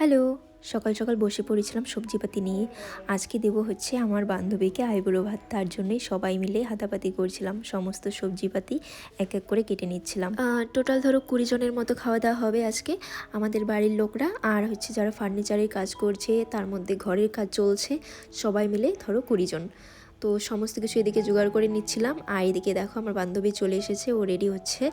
Hello, সকাল সকাল বসে পড়েছিলাম সবজিপাতি নিয়ে। আজকে দেবো হচ্ছে আমার বান্ধবীকে আইবুড়ো ভাত, তার জন্যই সবাই মিলে হাতাপাতি করছিলাম। সমস্ত সবজিপাতি এক এক করে কেটে নিচ্ছিলাম। টোটাল ধরো 20 জনের মতো খাওয়া দাওয়া হবে আজকে। আমাদের বাড়ির লোকরা আর হচ্ছে যারা ফার্নিচারের কাজ করছে, তার মধ্যে ঘরের কাজ চলছে, সবাই মিলে ধরো 20 জন। তো সমস্ত কিছু এদিকে জোগাড় করে নিচ্ছিলাম। আর এদিকে দেখো আমার বান্ধবী চলে এসেছে, ও রেডি হচ্ছে।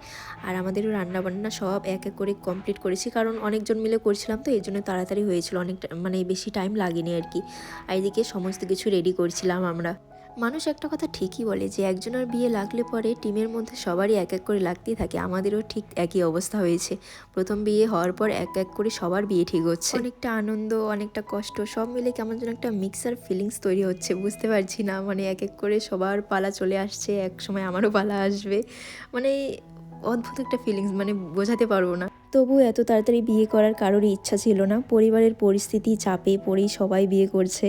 আর আমাদেরও রান্নাবান্না সব এক এক করে কমপ্লিট করেছি, কারণ অনেকজন মিলে করছিলাম, তো এই জন্য তাড়াতাড়ি হয়েছিল, অনেকটা মানে বেশি টাইম লাগেনি আর কি। আর এদিকে সমস্ত কিছু রেডি করছিলাম আমরা। মানুষ একটা কথা ঠিকই বলে যে একজনের বিয়ে লাগলে পরে টিমের মধ্যে সবারই এক এক করে লাগতেই থাকে। আমাদেরও ঠিক একই অবস্থা হয়েছে। প্রথম বিয়ে হওয়ার পর এক এক করে সবার বিয়ে ঠিক হচ্ছে। অনেকটা আনন্দ, অনেকটা কষ্ট, সব মিলে কেমন যেন একটা মিক্সার ফিলিংস তৈরি হচ্ছে, বুঝতে পারছি না। মানে এক এক করে সবার পালা চলে আসছে, এক সময় আমারও পালা আসবে। মানে অদ্ভুত একটা ফিলিংস, মানে বোঝাতে পারবো না। তবু এত তাড়াতাড়ি বিয়ে করার কারোরই ইচ্ছা ছিল না। পরিবারের পরিস্থিতি চাপে পড়েই সবাই বিয়ে করছে।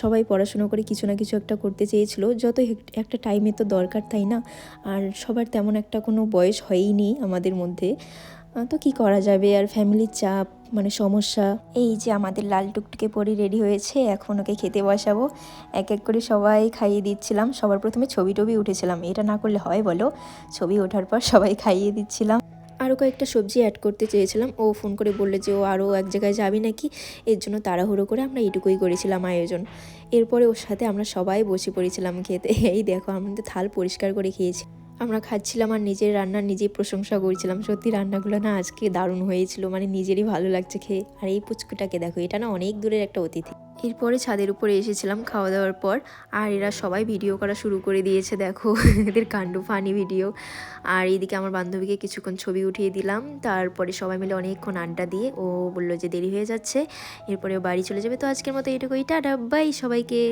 সবাই পড়াশোনা করে কিছু না কিছু একটা করতে চেয়েছিল। যত একটা টাইমে তো দরকার, তাই না? আর সবার তেমন একটা কোনো বয়স হয়ইনি আমাদের মধ্যে। তো কি করা যাবে, আর ফ্যামিলির চাপ, মানে সমস্যা। এই যে আমাদের লাল টুকটুকে পরি রেডি হয়েছে, এখন ওকে খেতে বসাবো। এক এক করে সবাই খাইয়ে দিচ্ছিলাম। সবার প্রথমে ছবি টবি উঠেছিলাম, এটা না করলে হয় বলো? ছবি ওঠার পর সবাই খাইয়ে দিচ্ছিলাম। আরও কয়েকটা সবজি অ্যাড করতে চেয়েছিলাম। ও ফোন করে বললে যে ও আরও এক জায়গায় যাবি নাকি, এর জন্য তাড়াহুড়ো করে আমরা এটুকুই করেছিলাম আয়োজন। এরপরে ওর সাথে আমরা সবাই বসে পড়েছিলাম খেতে। এই দেখো আমাদের থাল পরিষ্কার করে খেয়েছি। আমরা খাচ্ছিলাম আর নিজের রান্নার নিজেই প্রশংসা করছিলাম। সত্যি রান্নাগুলো না আজকে দারুণ হয়েছিল, মানে নিজেরই ভালো লাগছে খেয়ে। আর এই পুচকুটাকে দেখো, এটা না অনেক দূরের একটা অতিথি। এরপরে ছাদের উপরে এসেছিলাম খাওয়া দাওয়ার পর। আর এরা সবাই ভিডিও করা শুরু করে দিয়েছে, দেখো এদের কাণ্ড, ফানি ভিডিও। আর এইদিকে আমার বান্ধবীকে কিছুক্ষণ ছবি উঠিয়ে দিলাম। তারপরে সবাই মিলে অনেকক্ষণ আড্ডা দিয়ে ও বললো যে দেরি হয়ে যাচ্ছে, এরপরে ও বাড়ি চলে যাবে। তো আজকের মতো এটুকুই, টাটা বাই সবাইকে।